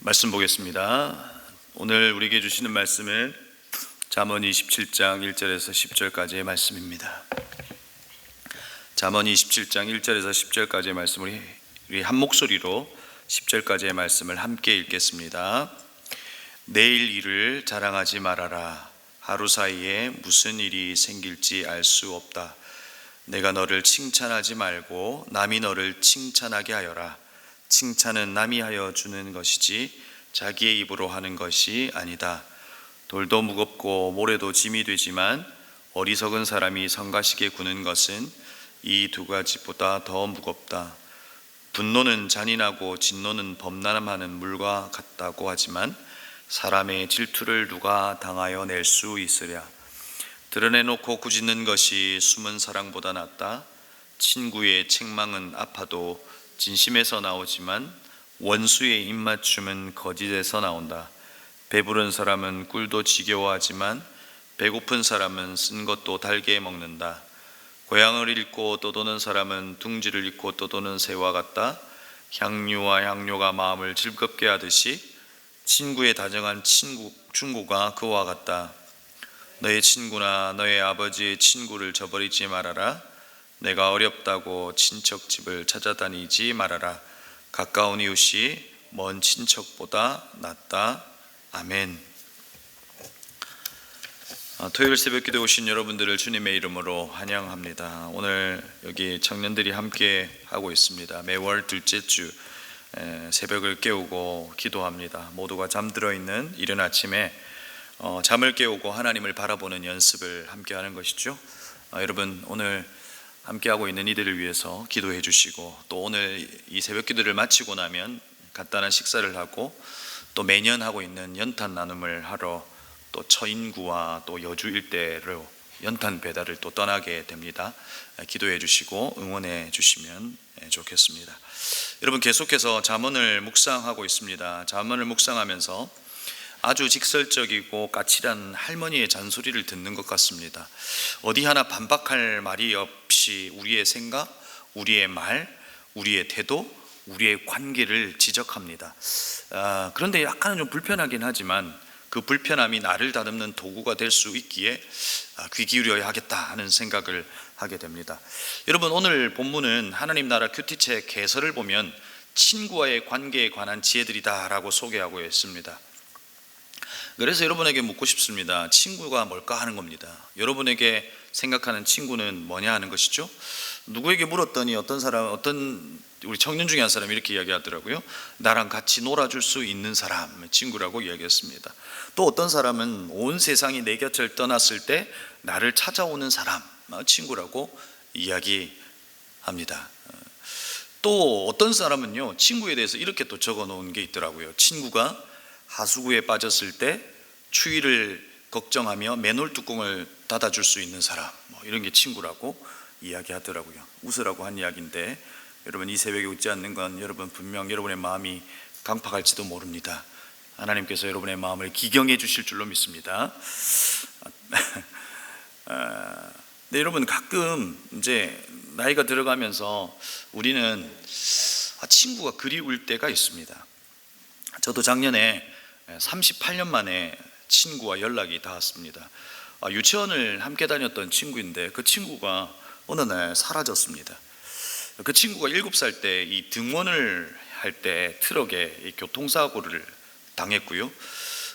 말씀 보겠습니다. 오늘 우리에게 주시는 말씀은 잠언 27장 1절에서 10절까지의 말씀입니다. 잠언 27장 1절에서 10절까지의 말씀을 우리 한 목소리로 10절까지의 말씀을 함께 읽겠습니다. 내일 일을 자랑하지 말아라. 하루 사이에 무슨 일이 생길지 알 수 없다. 내가 너를 칭찬하지 말고 남이 너를 칭찬하게 하여라. 칭찬은 남이 하여 주는 것이지 자기의 입으로 하는 것이 아니다. 돌도 무겁고 모래도 짐이 되지만 어리석은 사람이 성가시게 구는 것은 이 두 가지보다 더 무겁다. 분노는 잔인하고 진노는 범람하는 물과 같다고 하지만 사람의 질투를 누가 당하여 낼 수 있으랴. 드러내놓고 꾸짖는 것이 숨은 사랑보다 낫다. 친구의 책망은 아파도 진심에서 나오지만 원수의 입맞춤은 거짓에서 나온다. 배부른 사람은 꿀도 지겨워하지만 배고픈 사람은 쓴 것도 달게 먹는다. 고향을 잃고 떠도는 사람은 둥지를 잃고 떠도는 새와 같다. 향유와 향료가 마음을 즐겁게 하듯이 친구의 다정한 충고가 그와 같다. 너의 친구나 너의 아버지의 친구를 저버리지 말아라. 내가 어렵다고 친척 집을 찾아다니지 말아라. 가까운 이웃이 먼 친척보다 낫다. 아멘. 토요일 새벽기도에 오신 여러분들을 주님의 이름으로 환영합니다. 오늘 여기 청년들이 함께 하고 있습니다. 매월 둘째 주 새벽을 깨우고 기도합니다. 모두가 잠들어 있는 이른 아침에 잠을 깨우고 하나님을 바라보는 연습을 함께 하는 것이죠. 여러분 오늘 함께하고 있는 이들을 위해서 기도해 주시고, 또 오늘 이 새벽 기도를 마치고 나면 간단한 식사를 하고 또 매년 하고 있는 연탄 나눔을 하러 또 처인구와 또 여주 일대로 연탄 배달을 또 떠나게 됩니다. 기도해 주시고 응원해 주시면 좋겠습니다. 여러분 계속해서 잠언을 묵상하고 있습니다. 잠언을 묵상하면서 아주 직설적이고 까칠한 할머니의 잔소리를 듣는 것 같습니다. 어디 하나 반박할 말이 없이 우리의 생각, 우리의 말, 우리의 태도, 우리의 관계를 지적합니다. 그런데 약간은 좀 불편하긴 하지만 그 불편함이 나를 다듬는 도구가 될 수 있기에 귀 기울여야 하겠다 하는 생각을 하게 됩니다. 여러분 오늘 본문은 하나님 나라 큐티책 개설을 보면 친구와의 관계에 관한 지혜들이다 라고 소개하고 있습니다. 그래서 여러분에게 묻고 싶습니다. 친구가 뭘까 하는 겁니다. 여러분에게 생각하는 친구는 뭐냐 하는 것이죠. 누구에게 물었더니 어떤 우리 청년 중에 한 사람이 이렇게 이야기하더라고요. 나랑 같이 놀아줄 수 있는 사람, 친구라고 이야기했습니다. 또 어떤 사람은 온 세상이 내 곁을 떠났을 때 나를 찾아오는 사람, 친구라고 이야기합니다. 또 어떤 사람은요, 친구에 대해서 이렇게 또 적어 놓은 게 있더라고요. 친구가 하수구에 빠졌을 때 추위를 걱정하며 맨홀 뚜껑을 닫아줄 수 있는 사람, 이런 게 친구라고 이야기하더라고요. 웃으라고 한 이야기인데 여러분 이 새벽에 웃지 않는 건 여러분 분명 여러분의 마음이 강팍할지도 모릅니다. 하나님께서 여러분의 마음을 기경해 주실 줄로 믿습니다. 네, 여러분 가끔 이제 나이가 들어가면서 우리는 친구가 그리울 때가 있습니다. 저도 작년에 38년 만에 친구와 연락이 닿았습니다. 유치원을 함께 다녔던 친구인데 그 친구가 어느 날 사라졌습니다. 그 친구가 7살 때 이 등원을 할 때 트럭에 교통사고를 당했고요.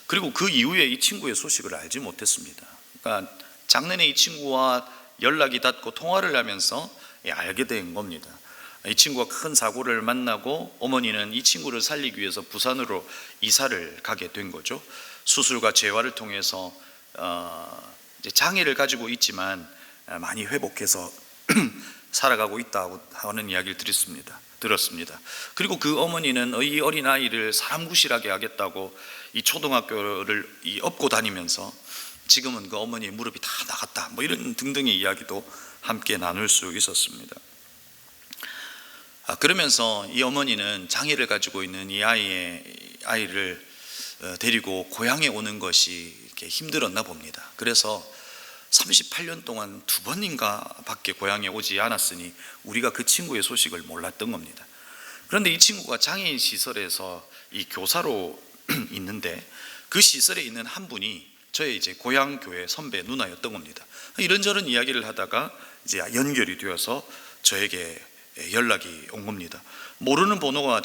그리고 그 이후에 이 친구의 소식을 알지 못했습니다. 그러니까 작년에 이 친구와 연락이 닿고 통화를 하면서 알게 된 겁니다. 이 친구가 큰 사고를 만나고 어머니는 이 친구를 살리기 위해서 부산으로 이사를 가게 된 거죠. 수술과 재활을 통해서 이제 장애를 가지고 있지만 많이 회복해서 살아가고 있다고 하는 이야기를 들었습니다. 그리고 그 어머니는 이 어린아이를 사람 구실하게 하겠다고 이 초등학교를 업고 다니면서 지금은 그 어머니의 무릎이 다 나갔다, 이런 등등의 이야기도 함께 나눌 수 있었습니다. 그러면서 이 어머니는 장애를 가지고 있는 이 아이를 데리고 고향에 오는 것이 이렇게 힘들었나 봅니다. 그래서 38년 동안 2번인가 밖에 고향에 오지 않았으니 우리가 그 친구의 소식을 몰랐던 겁니다. 그런데 이 친구가 장애인 시설에서 이 교사로 있는데 그 시설에 있는 한 분이 저의 이제 고향 교회 선배 누나였던 겁니다. 이런저런 이야기를 하다가 이제 연결이 되어서 저에게 연락이 온 겁니다. 모르는 번호가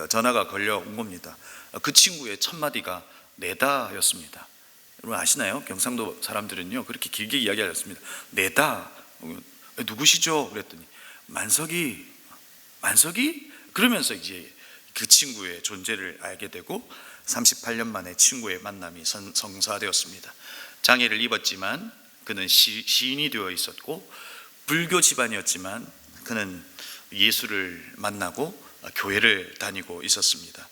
전화가 걸려온 겁니다. 그 친구의 첫 마디가 내다였습니다. 여러분 아시나요? 경상도 사람들은요 그렇게 길게 이야기하셨습니다. 내다. 누구시죠? 그랬더니 만석이 그러면서 이제 그 친구의 존재를 알게 되고 38년 만에 친구의 만남이 성사되었습니다. 장애를 입었지만 그는 시인이 되어 있었고, 불교 집안이었지만 그는 예수를 만나고 교회를 다니고 있었습니다.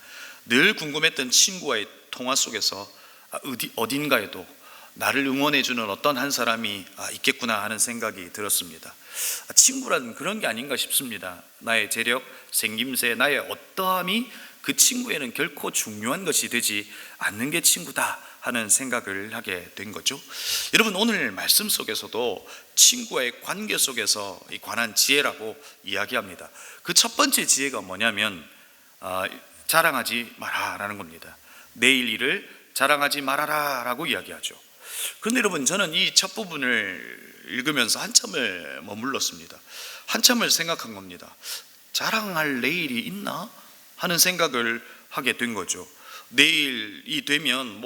늘 궁금했던 친구와의 통화 속에서 어딘가에도 나를 응원해주는 어떤 한 사람이 있겠구나 하는 생각이 들었습니다. 친구란 그런 게 아닌가 싶습니다. 나의 재력, 생김새, 나의 어떠함이 그 친구에는 결코 중요한 것이 되지 않는 게 친구다 하는 생각을 하게 된 거죠. 여러분, 오늘 말씀 속에서도 친구와의 관계 속에서 관한 지혜라고 이야기합니다. 그 첫 번째 지혜가 뭐냐면 자랑하지 마라라는 겁니다. 내일 일을 자랑하지 말아라 라고 이야기하죠. 그런데 여러분, 저는 이 첫 부분을 읽으면서 한참을 머물렀습니다. 한참을 생각한 겁니다. 자랑할 내일이 있나 하는 생각을 하게 된 거죠. 내일이 되면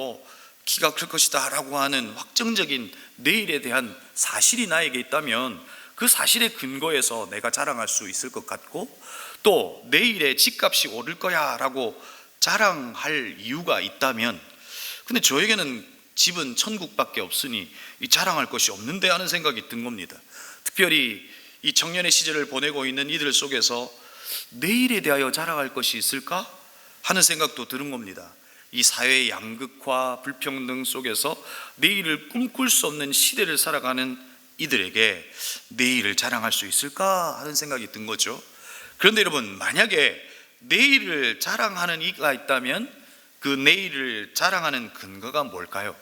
키가 클 것이다 라고 하는 확정적인 내일에 대한 사실이 나에게 있다면 그 사실의 근거에서 내가 자랑할 수 있을 것 같고, 또 내일에 집값이 오를 거야 라고 자랑할 이유가 있다면, 근데 저에게는 집은 천국밖에 없으니 이 자랑할 것이 없는데 하는 생각이 든 겁니다. 특별히 이 청년의 시절을 보내고 있는 이들 속에서 내일에 대하여 자랑할 것이 있을까 하는 생각도 드는 겁니다. 이 사회의 양극화, 불평등 속에서 내일을 꿈꿀 수 없는 시대를 살아가는 이들에게 내일을 자랑할 수 있을까 하는 생각이 든 거죠. 그런데 여러분, 만약에 내일을 자랑하는 이가 있다면 그 내일을 자랑하는 근거가 뭘까요?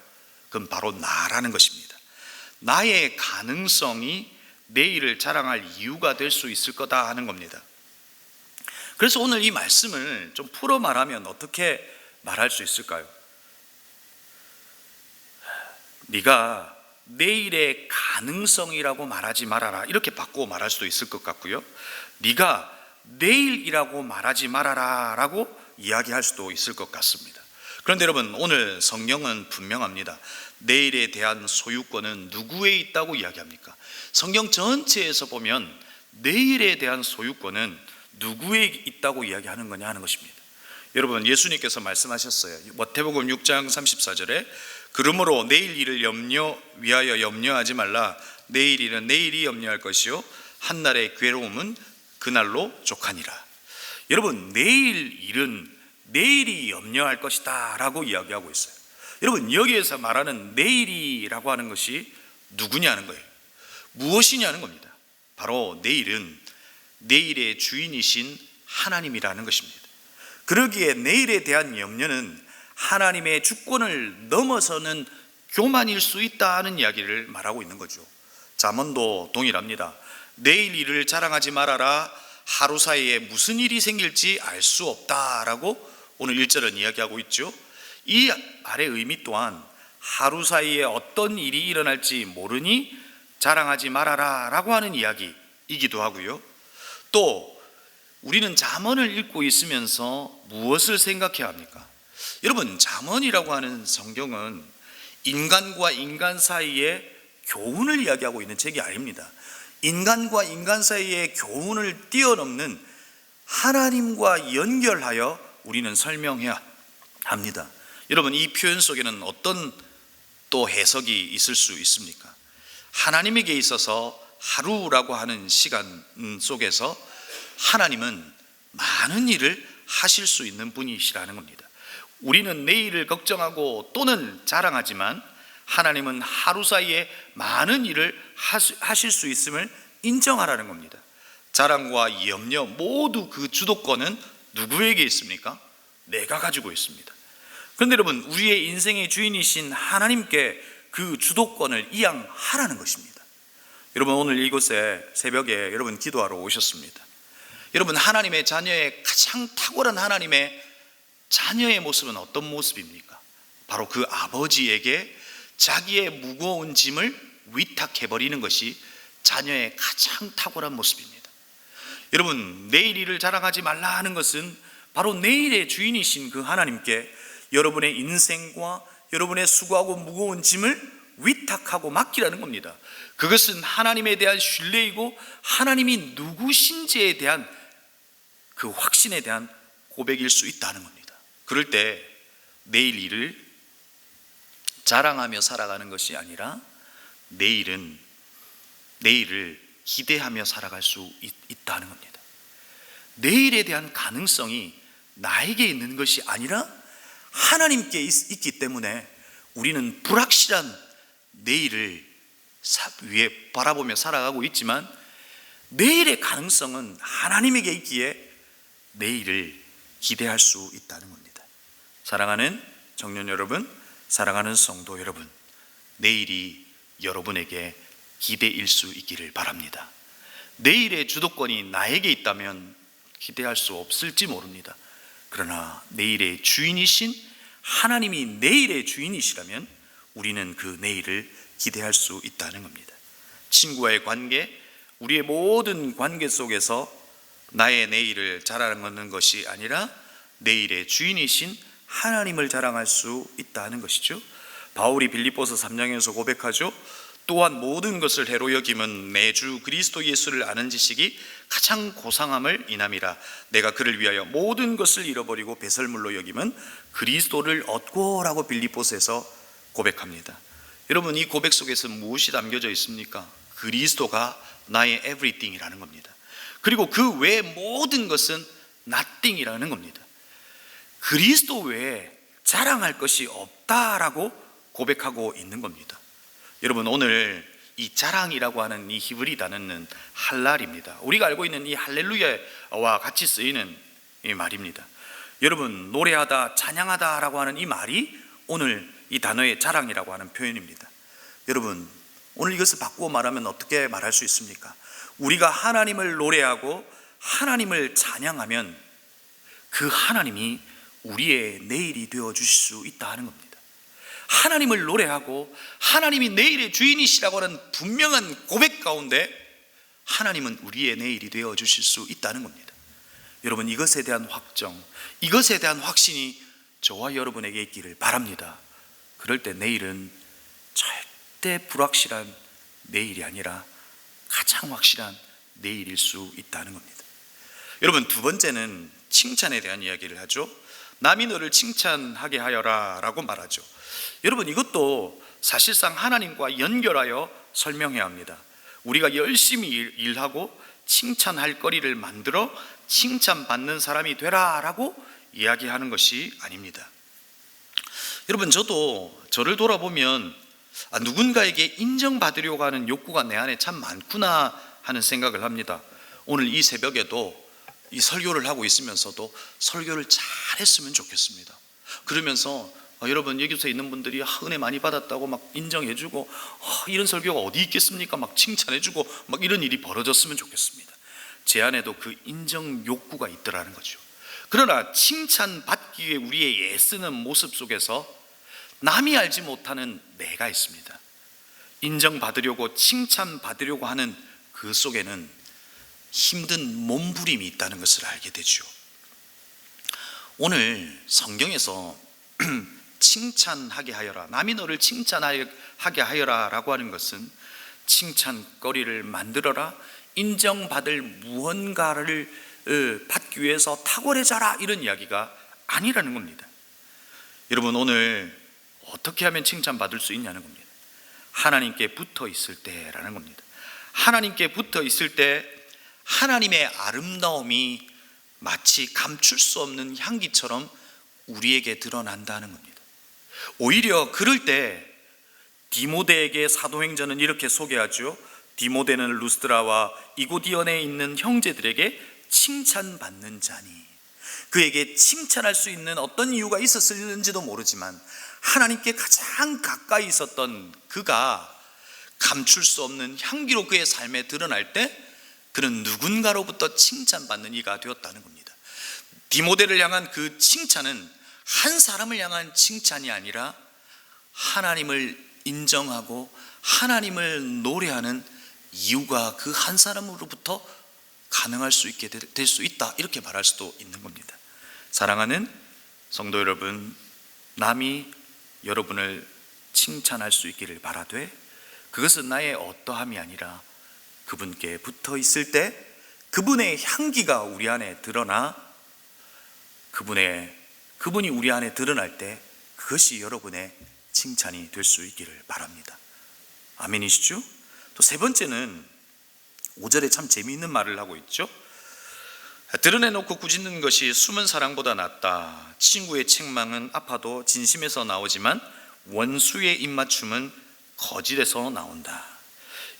그건 바로 나라는 것입니다. 나의 가능성이 내일을 자랑할 이유가 될 수 있을 거다 하는 겁니다. 그래서 오늘 이 말씀을 좀 풀어 말하면 어떻게 말할 수 있을까요? 네가 내일의 가능성이라고 말하지 말아라, 이렇게 바꾸어 말할 수도 있을 것 같고요, 네가 내일이라고 말하지 말아라 라고 이야기할 수도 있을 것 같습니다. 그런데 여러분, 오늘 성경은 분명합니다. 내일에 대한 소유권은 누구에 있다고 이야기합니까? 성경 전체에서 보면 내일에 대한 소유권은 누구에 있다고 이야기하는 거냐 하는 것입니다. 여러분, 예수님께서 말씀하셨어요. 마태복음 6장 34절에 그러므로 내일 일을 위하여 염려하지 말라. 내일 일은 내일이 염려할 것이요 한날의 괴로움은 그날로 족하니라. 여러분, 내일 일은 내일이 염려할 것이다 라고 이야기하고 있어요. 여러분, 여기에서 말하는 내일이라고 하는 것이 누구냐는 거예요. 무엇이냐는 겁니다. 바로 내일은 내일의 주인이신 하나님이라는 것입니다. 그러기에 내일에 대한 염려는 하나님의 주권을 넘어서는 교만일 수 있다는 이야기를 말하고 있는 거죠. 잠언도 동일합니다. 내일 일을 자랑하지 말아라. 하루 사이에 무슨 일이 생길지 알 수 없다라고 오늘 1절은 이야기하고 있죠. 이 말의 의미 또한 하루 사이에 어떤 일이 일어날지 모르니 자랑하지 말아라 라고 하는 이야기이기도 하고요. 또 우리는 잠언을 읽고 있으면서 무엇을 생각해야 합니까? 여러분, 잠언이라고 하는 성경은 인간과 인간 사이의 교훈을 이야기하고 있는 책이 아닙니다. 인간과 인간 사이의 교훈을 뛰어넘는 하나님과 연결하여 우리는 설명해야 합니다. 여러분, 이 표현 속에는 어떤 또 해석이 있을 수 있습니까? 하나님에게 있어서 하루라고 하는 시간 속에서 하나님은 많은 일을 하실 수 있는 분이시라는 겁니다. 우리는 내일을 걱정하고 또는 자랑하지만 하나님은 하루 사이에 많은 일을 하실 수 있음을 인정하라는 겁니다. 자랑과 염려 모두 그 주도권은 누구에게 있습니까? 내가 가지고 있습니다. 그런데 여러분, 우리의 인생의 주인이신 하나님께 그 주도권을 이양하라는 것입니다. 여러분, 오늘 이곳에 새벽에 여러분 기도하러 오셨습니다. 여러분, 하나님의 자녀의 가장 탁월한 하나님의 자녀의 모습은 어떤 모습입니까? 바로 그 아버지에게 자기의 무거운 짐을 위탁해버리는 것이 자녀의 가장 탁월한 모습입니다. 여러분, 내일 일을 자랑하지 말라 하는 것은 바로 내일의 주인이신 그 하나님께 여러분의 인생과 여러분의 수고하고 무거운 짐을 위탁하고 맡기라는 겁니다. 그것은 하나님에 대한 신뢰이고 하나님이 누구신지에 대한 그 확신에 대한 고백일 수 있다는 겁니다. 그럴 때 내일 일을 자랑하며 살아가는 것이 아니라 내일을 기대하며 살아갈 수 있다는 겁니다. 내일에 대한 가능성이 나에게 있는 것이 아니라 하나님께 있기 때문에 우리는 불확실한 내일을 위에 바라보며 살아가고 있지만 내일의 가능성은 하나님에게 있기에 내일을 기대할 수 있다는 겁니다. 사랑하는 청년 여러분, 사랑하는 성도 여러분, 내일이 여러분에게 기대일 수 있기를 바랍니다. 내일의 주도권이 나에게 있다면 기대할 수 없을지 모릅니다. 그러나 내일의 주인이신 하나님이 내일의 주인이시라면 우리는 그 내일을 기대할 수 있다는 겁니다. 친구와의 관계, 우리의 모든 관계 속에서 나의 내일을 자랑하는 것이 아니라 내일의 주인이신 하나님을 자랑할 수 있다는 것이죠. 바울이 빌립보서 3장에서 고백하죠. 또한 모든 것을 해로 여김은 내 주 그리스도 예수를 아는 지식이 가장 고상함을 인함이라. 내가 그를 위하여 모든 것을 잃어버리고 배설물로 여김은 그리스도를 얻고라고 빌립보서에서 고백합니다. 여러분, 이 고백 속에서 무엇이 담겨져 있습니까? 그리스도가 나의 everything이라는 겁니다. 그리고 그 외의 모든 것은 nothing이라는 겁니다. 그리스도 외에 자랑할 것이 없다라고 고백하고 있는 겁니다. 여러분, 오늘 이 자랑이라고 하는 이 히브리 단어는 할랄입니다. 우리가 알고 있는 이 할렐루야와 같이 쓰이는 이 말입니다. 여러분, 노래하다, 찬양하다라고 하는 이 말이 오늘 이 단어의 자랑이라고 하는 표현입니다. 여러분, 오늘 이것을 바꾸어 말하면 어떻게 말할 수 있습니까? 우리가 하나님을 노래하고 하나님을 찬양하면 그 하나님이 우리의 내일이 되어 주실 수 있다 하는 겁니다. 하나님을 노래하고 하나님이 내일의 주인이시라고 하는 분명한 고백 가운데 하나님은 우리의 내일이 되어 주실 수 있다는 겁니다. 여러분, 이것에 대한 확정, 이것에 대한 확신이 저와 여러분에게 있기를 바랍니다. 그럴 때 내일은 절대 불확실한 내일이 아니라 가장 확실한 내일일 수 있다는 겁니다. 여러분, 두 번째는 칭찬에 대한 이야기를 하죠. 남이 너를 칭찬하게 하여라 라고 말하죠. 여러분, 이것도 사실상 하나님과 연결하여 설명해야 합니다. 우리가 열심히 일하고 칭찬할 거리를 만들어 칭찬받는 사람이 되라 라고 이야기하는 것이 아닙니다. 여러분, 저도 저를 돌아보면 누군가에게 인정받으려고 하는 욕구가 내 안에 참 많구나 하는 생각을 합니다. 오늘 이 새벽에도 이 설교를 하고 있으면서도 설교를 잘했으면 좋겠습니다. 그러면서 여러분, 여기서 있는 분들이 은혜 많이 받았다고 막 인정해주고 이런 설교가 어디 있겠습니까? 막 칭찬해주고 막 이런 일이 벌어졌으면 좋겠습니다. 제 안에도 그 인정 욕구가 있더라는 거죠. 그러나 칭찬받기 위해 우리의 애쓰는 모습 속에서 남이 알지 못하는 내가 있습니다. 인정받으려고 칭찬받으려고 하는 그 속에는 힘든 몸부림이 있다는 것을 알게 되죠. 오늘 성경에서 칭찬하게 하여라, 남이 너를 칭찬하게 하여라 라고 하는 것은 칭찬거리를 만들어라, 인정받을 무언가를 받기 위해서 탁월해져라 이런 이야기가 아니라는 겁니다. 여러분, 오늘 어떻게 하면 칭찬받을 수 있냐는 겁니다. 하나님께 붙어 있을 때라는 겁니다. 하나님께 붙어 있을 때 하나님의 아름다움이 마치 감출 수 없는 향기처럼 우리에게 드러난다는 겁니다. 오히려 그럴 때 디모데에게 사도행전은 이렇게 소개하죠. 디모데는 루스드라와 이고디온에 있는 형제들에게 칭찬받는 자니, 그에게 칭찬할 수 있는 어떤 이유가 있었을는지도 모르지만 하나님께 가장 가까이 있었던 그가 감출 수 없는 향기로 그의 삶에 드러날 때 그는 누군가로부터 칭찬받는 이가 되었다는 겁니다. 디모데를 향한 그 칭찬은 한 사람을 향한 칭찬이 아니라 하나님을 인정하고 하나님을 노래하는 이유가 그 한 사람으로부터 가능할 수 있게 될 수 있다, 이렇게 말할 수도 있는 겁니다. 사랑하는 성도 여러분, 남이 여러분을 칭찬할 수 있기를 바라되 그것은 나의 어떠함이 아니라 그분께 붙어 있을 때 그분의 향기가 우리 안에 드러나 그분이 우리 안에 드러날 때 그것이 여러분의 칭찬이 될 수 있기를 바랍니다. 아멘이시죠? 또 세 번째는 5절에 참 재미있는 말을 하고 있죠. 드러내놓고 꾸짖는 것이 숨은 사랑보다 낫다. 친구의 책망은 아파도 진심에서 나오지만 원수의 입맞춤은 거짓에서 나온다.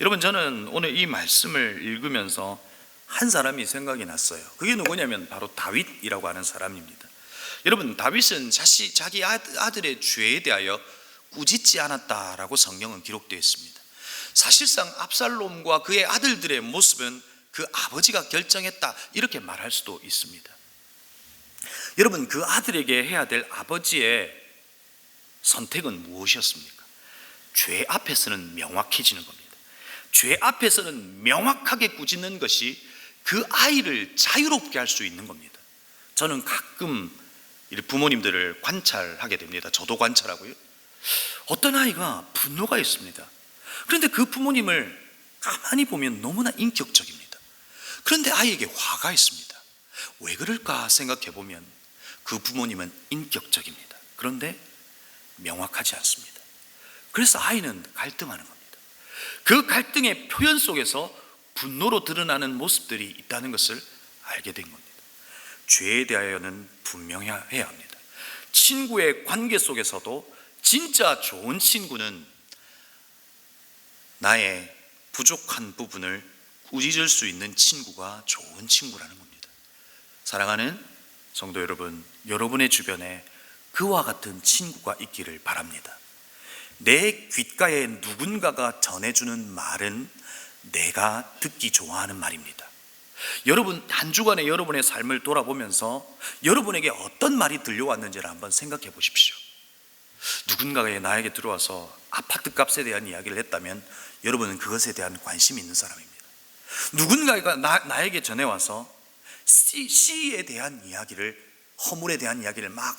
여러분, 저는 오늘 이 말씀을 읽으면서 한 사람이 생각이 났어요. 그게 누구냐면 바로 다윗이라고 하는 사람입니다. 여러분, 다윗은 자기 아들의 죄에 대하여 꾸짖지 않았다라고 성경은 기록되어 있습니다. 사실상 압살롬과 그의 아들들의 모습은 그 아버지가 결정했다, 이렇게 말할 수도 있습니다. 여러분, 그 아들에게 해야 될 아버지의 선택은 무엇이었습니까? 죄 앞에서는 명확해지는 겁니다. 죄 앞에서는 명확하게 꾸짖는 것이 그 아이를 자유롭게 할 수 있는 겁니다. 저는 가끔 부모님들을 관찰하게 됩니다. 저도 관찰하고요. 어떤 아이가 분노가 있습니다. 그런데 그 부모님을 가만히 보면 너무나 인격적입니다. 그런데 아이에게 화가 있습니다. 왜 그럴까 생각해 보면 그 부모님은 인격적입니다. 그런데 명확하지 않습니다. 그래서 아이는 갈등하는 겁니다. 그 갈등의 표현 속에서 분노로 드러나는 모습들이 있다는 것을 알게 된 겁니다. 죄에 대하여는 분명해야 합니다. 친구의 관계 속에서도 진짜 좋은 친구는 나의 부족한 부분을 꾸짖을 수 있는 친구가 좋은 친구라는 겁니다. 사랑하는 성도 여러분, 여러분의 주변에 그와 같은 친구가 있기를 바랍니다. 내 귓가에 누군가가 전해주는 말은 내가 듣기 좋아하는 말입니다. 여러분, 한 주간의 여러분의 삶을 돌아보면서 여러분에게 어떤 말이 들려왔는지를 한번 생각해 보십시오. 누군가가 나에게 들어와서 아파트 값에 대한 이야기를 했다면 여러분은 그것에 대한 관심이 있는 사람입니다. 누군가가 나에게 전해와서 씨에 대한 이야기를, 허물에 대한 이야기를 막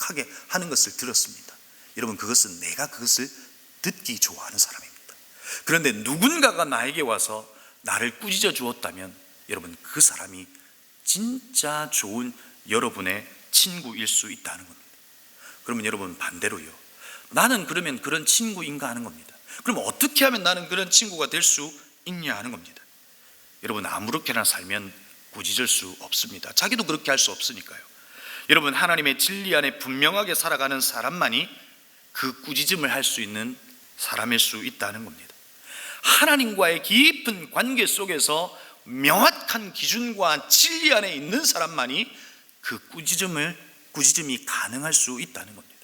하는 것을 들었습니다. 여러분, 그것은 내가 그것을 듣기 좋아하는 사람입니다. 그런데 누군가가 나에게 와서 나를 꾸짖어 주었다면 여러분, 그 사람이 진짜 좋은 여러분의 친구일 수 있다는 겁니다. 그러면 여러분, 반대로요, 나는 그러면 그런 친구인가 하는 겁니다. 그럼 어떻게 하면 나는 그런 친구가 될 수 있냐 하는 겁니다. 여러분, 아무렇게나 살면 꾸짖을 수 없습니다. 자기도 그렇게 할 수 없으니까요. 여러분, 하나님의 진리 안에 분명하게 살아가는 사람만이 그 꾸짖음을 할 수 있는 사람일 수 있다는 겁니다. 하나님과의 깊은 관계 속에서 명확한 기준과 진리 안에 있는 사람만이 그 꾸짖음이 가능할 수 있다는 겁니다.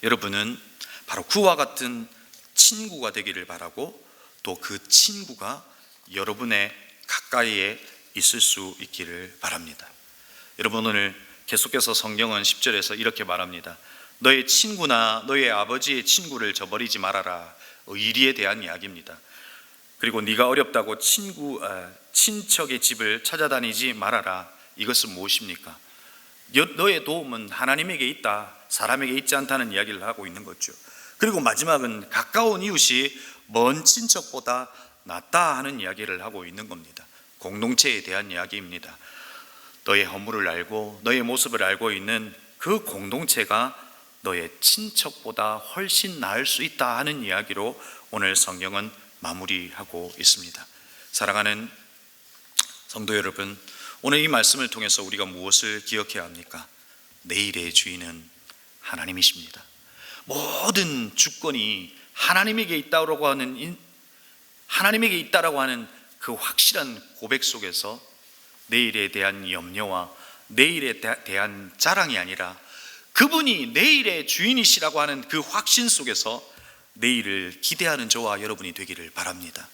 여러분은 바로 그와 같은 친구가 되기를 바라고, 또 그 친구가 여러분의 가까이에 있을 수 있기를 바랍니다. 여러분, 오늘 계속해서 성경은 10절에서 이렇게 말합니다. 너의 친구나 너의 아버지의 친구를 저버리지 말아라. 의리에 대한 이야기입니다. 그리고 네가 어렵다고 친척의 집을 찾아다니지 말아라. 이것은 무엇입니까? 너의 도움은 하나님에게 있다, 사람에게 있지 않다는 이야기를 하고 있는 거죠. 그리고 마지막은 가까운 이웃이 먼 친척보다 낫다 하는 이야기를 하고 있는 겁니다. 공동체에 대한 이야기입니다. 너의 허물을 알고 너의 모습을 알고 있는 그 공동체가 너의 친척보다 훨씬 나을 수 있다 하는 이야기로 오늘 성경은 마무리하고 있습니다. 사랑하는 성도 여러분, 오늘 이 말씀을 통해서 우리가 무엇을 기억해야 합니까? 내일의 주인은 하나님이십니다. 모든 주권이 하나님에게 있다라고 하는 그 확실한 고백 속에서 내일에 대한 염려와 내일에 대한 자랑이 아니라 그분이 내일의 주인이시라고 하는 그 확신 속에서 내일을 기대하는 저와 여러분이 되기를 바랍니다.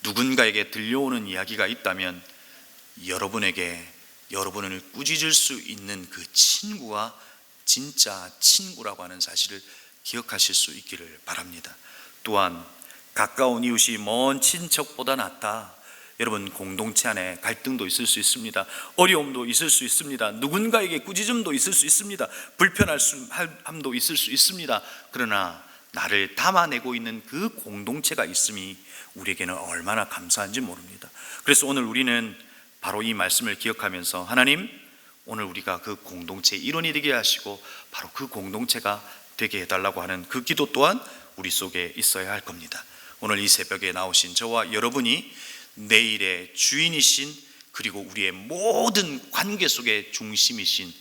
누군가에게 들려오는 이야기가 있다면 여러분을 꾸짖을 수 있는 그 친구가 진짜 친구라고 하는 사실을 기억하실 수 있기를 바랍니다. 또한 가까운 이웃이 먼 친척보다 낫다. 여러분, 공동체 안에 갈등도 있을 수 있습니다. 어려움도 있을 수 있습니다. 누군가에게 꾸짖음도 있을 수 있습니다. 불편함도 있을 수 있습니다. 그러나 나를 담아내고 있는 그 공동체가 있음이 우리에게는 얼마나 감사한지 모릅니다. 그래서 오늘 우리는 바로 이 말씀을 기억하면서, 하나님, 오늘 우리가 그 공동체의 일원이 되게 하시고 바로 그 공동체가 되게 해달라고 하는 그 기도 또한 우리 속에 있어야 할 겁니다. 오늘 이 새벽에 나오신 저와 여러분이 내일의 주인이신, 그리고 우리의 모든 관계 속의 중심이신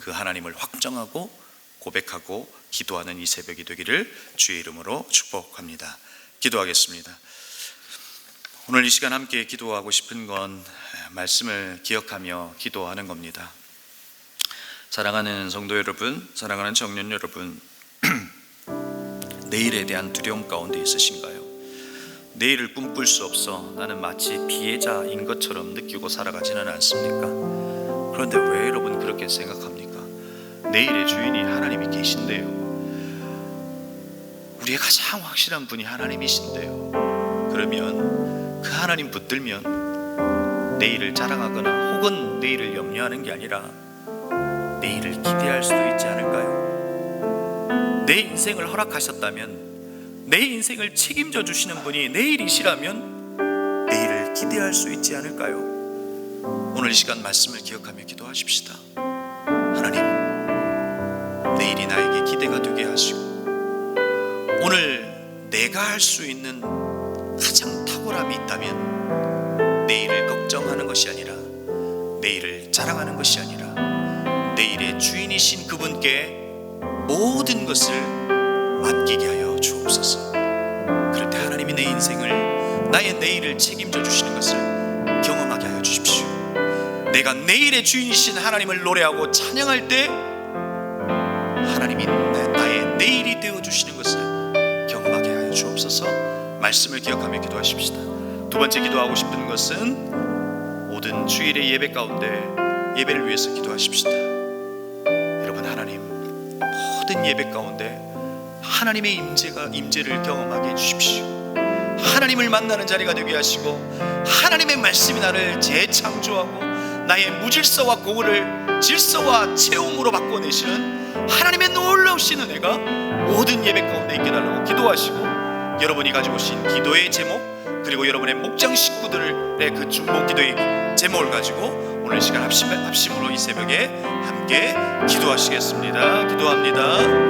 그 하나님을 확정하고 고백하고 기도하는 이 새벽이 되기를 주의 이름으로 축복합니다. 기도하겠습니다. 오늘 이 시간 함께 기도하고 싶은 건 말씀을 기억하며 기도하는 겁니다. 사랑하는 성도 여러분, 사랑하는 청년 여러분, 내일에 대한 두려움 가운데 있으신가요? 내일을 꿈꿀 수 없어 나는 마치 피해자인 것처럼 느끼고 살아가지는 않습니까? 그런데 왜 여러분 그렇게 생각합니까? 내일의 주인이 하나님이 계신데요. 우리의 가장 확실한 분이 하나님이신데요. 그러면 그 하나님 붙들면 내일을 자랑하거나 혹은 내일을 염려하는 게 아니라 내일을 기대할 수도 있지 않을까요? 내 인생을 허락하셨다면, 내 인생을 책임져 주시는 분이 내일이시라면 내일을 기대할 수 있지 않을까요? 오늘 이 시간 말씀을 기억하며 기도하십시다. 하나님, 내일이 나에게 기대가 되게 하시고, 오늘 내가 할 수 있는 가장 탁월함이 있다면 내일을 걱정하는 것이 아니라, 내일을 자랑하는 것이 아니라 내일의 주인이신 그분께 모든 것을 맡기게 하여 주옵소서. 그럴 때 하나님이 내 인생을, 나의 내일을 책임져 주시는 것을 경험하게 하여 주십시오. 내가 내일의 주인이신 하나님을 노래하고 찬양할 때 하나님이 나의 내일이 되어 주시는 것을 경험하게 하여 주옵소서. 말씀을 기억하며 기도하십시다. 두 번째 기도하고 싶은 것은 모든 주일의 예배 가운데 예배를 위해서 기도하십시다. 여러분, 하나님, 모든 예배 가운데 하나님의 임재를 경험하게 해주십시오. 하나님을 만나는 자리가 되게 하시고, 하나님의 말씀이 나를 재창조하고 나의 무질서와 공허를 질서와 체험으로 바꿔내시는 하나님의 놀라우신 은혜가 모든 예배 가운데 있게 달라고 기도하시고, 여러분이 가지고 오신 기도의 제목, 그리고 여러분의 목장 식구들의 그 중보 기도의 제목을 가지고 오늘 시간 합심으로 이 새벽에 함께 기도하시겠습니다. 기도합니다.